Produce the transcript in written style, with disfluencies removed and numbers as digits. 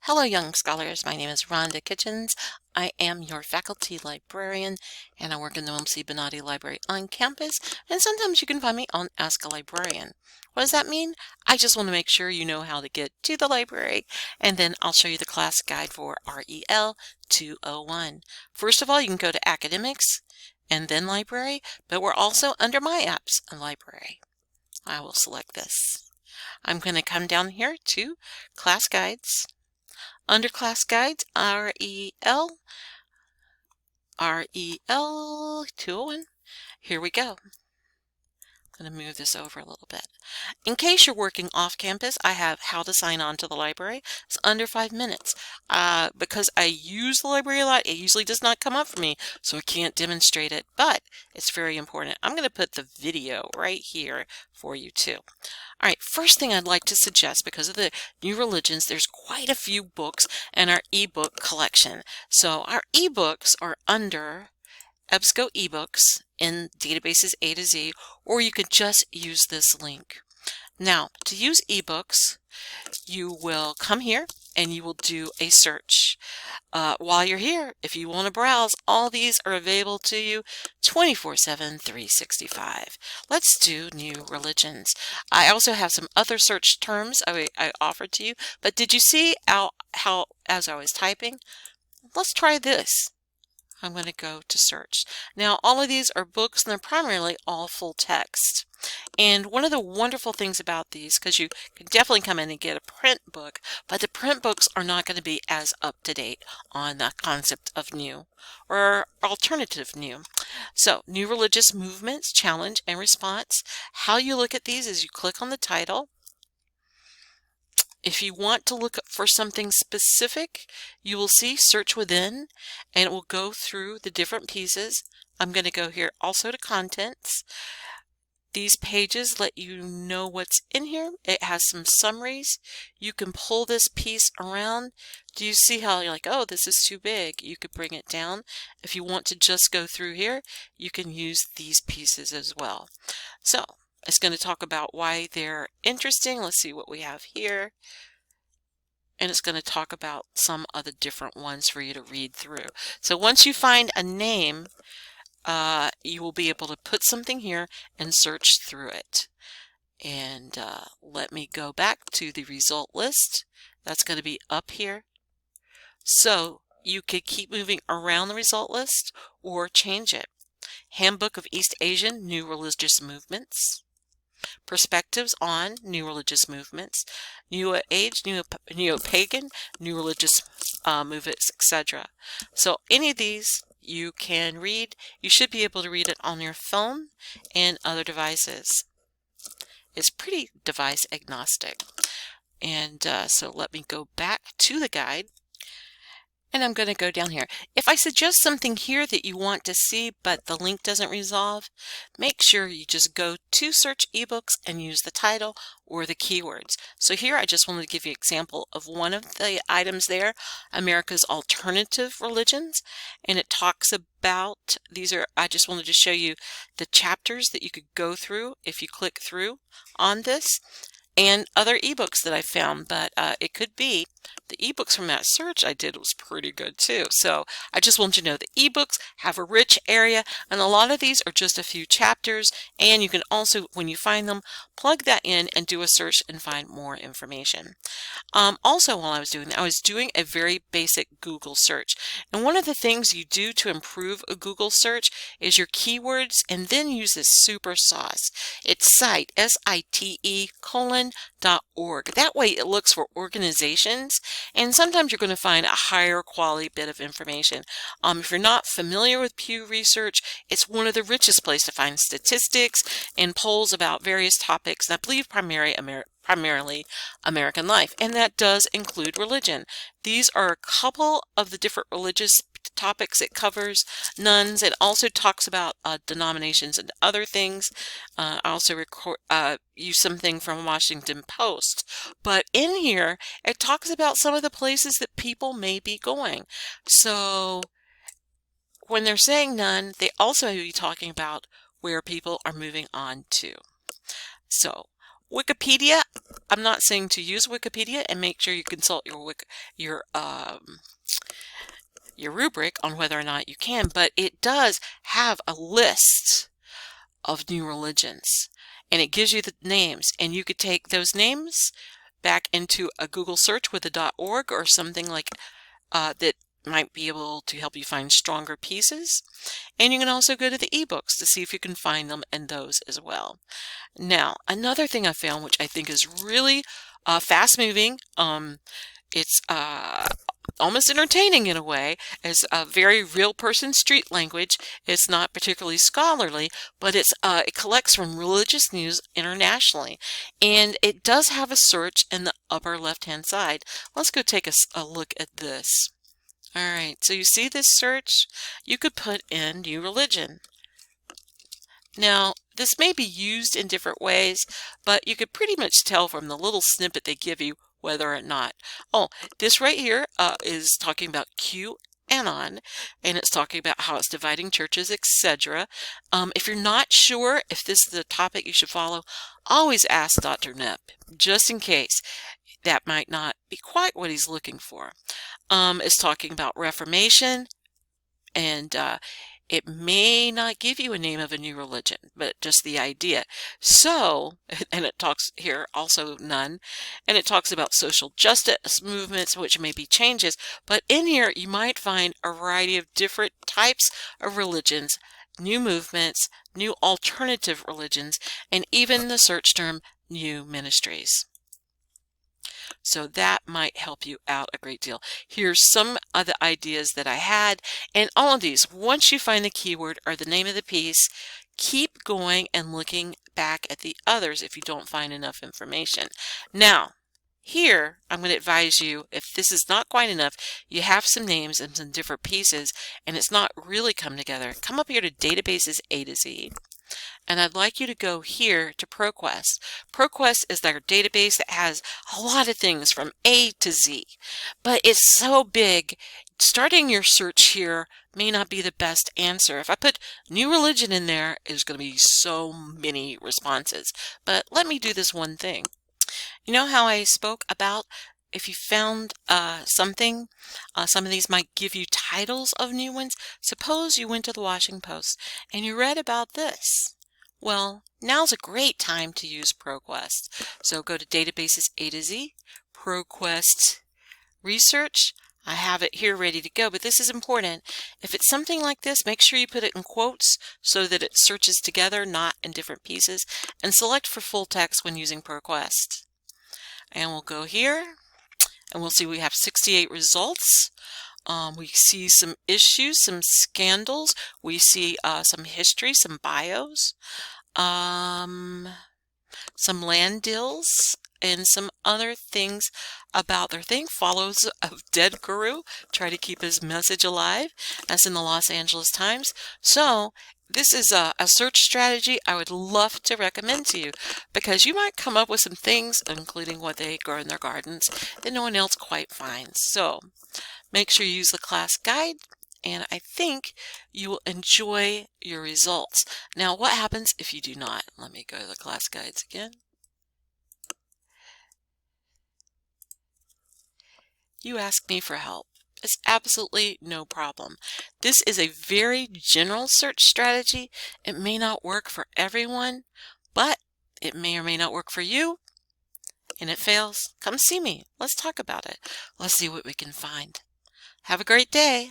Hello, young scholars. My name is Rhonda Kitchens. I am your faculty librarian, and I work in the William Bonati Library on campus, and sometimes you can find me on Ask a Librarian. What does that mean? I just want to make sure you know how to get to the library, and then I'll show you the class guide for REL 201. First of all, you can go to Academics, and then Library, but we're also under My Apps and Library. I will select this. I'm going to come down here to Class Guides. Under Class Guides, REL 201. Here we go. I'm going to move this over a little bit. In case you're working off campus, I have how to sign on to the library. It's under 5 minutes. Because I use the library a lot, it usually does not come up for me, so I can't demonstrate it, but it's very important. I'm going to put the video right here for you too. All right, first thing I'd like to suggest, because of the new religions, there's quite a few books in our ebook collection. So our ebooks are under EBSCO ebooks in databases A to Z, or you could just use this link. Now, to use ebooks, you will come here and you will do a search. While you're here, if you want to browse, all these are available to you 24/7, 365. Let's do new religions. I also have some other search terms I offered to you, but did you see how as I was typing? Let's try this. I'm going to go to search. Now, all of these are books, and they're primarily all full text. And one of the wonderful things about these, because you can definitely come in and get a print book, but the print books are not going to be as up to date on the concept of new or alternative new. So, new religious movements, challenge and response. How you look at these is you click on the title. If you want to look for something specific, you will see search within, and it will go through the different pieces. I'm going to go here also to contents. These pages let you know what's in here. It has some summaries. You can pull this piece around. Do you see how you're like, oh, this is too big? You could bring it down. If you want to just go through here, you can use these pieces as well. So it's going to talk about why they're interesting. Let's see what we have here. And it's going to talk about some of the different ones for you to read through. So once you find a name, you will be able to put something here and search through it. And let me go back to the result list. That's going to be up here. So you could keep moving around the result list or change it. Handbook of East Asian New Religious Movements. Perspectives on New Religious Movements. New Age, Neo-Pagan, New Religious Movements, etc. So any of these you can read. You should be able to read it on your phone and other devices. It's pretty device agnostic. And so let me go back to the guide. And I'm going to go down here. If I suggest something here that you want to see, but the link doesn't resolve, make sure you just go to search ebooks and use the title or the keywords. So here I just wanted to give you an example of one of the items there, America's Alternative Religions. And it talks about, I just wanted to show you the chapters that you could go through if you click through on this. And other ebooks that I found, but it could be the ebooks from that search I did was pretty good too. So I just want you to know the ebooks have a rich area, and a lot of these are just a few chapters, and you can also, when you find them, plug that in and do a search and find more information. Also, while I was doing that, I was doing a very basic Google search. And one of the things you do to improve a Google search is your keywords, and then use this super sauce. It's site, SITE:/.org. That way it looks for organizations, and sometimes you're going to find a higher quality bit of information. If you're not familiar with Pew Research, it's one of the richest places to find statistics and polls about various topics, and I believe primarily American life, and that does include religion. These are a couple of the different religious topics it covers. Nuns. It also talks about denominations and other things. I also use something from Washington Post. But in here, it talks about some of the places that people may be going. So when they're saying none, they also may be talking about where people are moving on to. So Wikipedia, I'm not saying to use Wikipedia, and make sure you consult your your rubric on whether or not you can, but it does have a list of new religions, and it gives you the names, and you could take those names back into a Google search with a .org or something like that might be able to help you find stronger pieces. And you can also go to the ebooks to see if you can find them in those as well. Now, another thing I found, which I think is really fast moving, it's almost entertaining in a way, is a very real person street language. It's not particularly scholarly, but it collects from religious news internationally, and it does have a search in the upper left hand side. Let's go take a look at this. All right, so you see this search? You could put in new religion. Now, this may be used in different ways, but you could pretty much tell from the little snippet they give you whether or not. Oh, this right here is talking about QAnon, and it's talking about how it's dividing churches, etc. If you're not sure if this is the topic you should follow, always ask Dr. Knapp, just in case. That might not be quite what he's looking for. It's talking about Reformation, and it may not give you a name of a new religion, but just the idea. So, and it talks here also none, and it talks about social justice movements, which may be changes, but in here you might find a variety of different types of religions, new movements, new alternative religions, and even the search term new ministries. So that might help you out a great deal. Here's some of the ideas that I had, and all of these, once you find the keyword or the name of the piece, keep going and looking back at the others if you don't find enough information. Now, here, I'm going to advise you, if this is not quite enough, you have some names and some different pieces, and it's not really come together, come up here to Databases A to Z. And I'd like you to go here to ProQuest. ProQuest is their database that has a lot of things from A to Z, but it's so big, starting your search here may not be the best answer. If I put new religion in there, there's going to be so many responses. But let me do this one thing. You know how I spoke about if you found something, some of these might give you titles of new ones. Suppose you went to the Washington Post and you read about this. Well, now's a great time to use ProQuest. So go to Databases A to Z, ProQuest Research. I have it here ready to go, but this is important. If it's something like this, make sure you put it in quotes so that it searches together, not in different pieces, and select for full text when using ProQuest. And we'll go here, and we'll see we have 68 results. We see some issues, some scandals. We see some history, some bios, some land deals, and some other things about their thing. Follows a dead guru, try to keep his message alive. That's in the Los Angeles Times. So this is a search strategy I would love to recommend to you, because you might come up with some things, including what they grow in their gardens, that no one else quite finds. So make sure you use the class guide, and I think you will enjoy your results. Now, what happens if you do not? Let me go to the class guides again. You ask me for help. It's absolutely no problem. This is a very general search strategy. It may not work for everyone, but it may or may not work for you. And it fails, come see me. Let's talk about it. Let's see what we can find. Have a great day.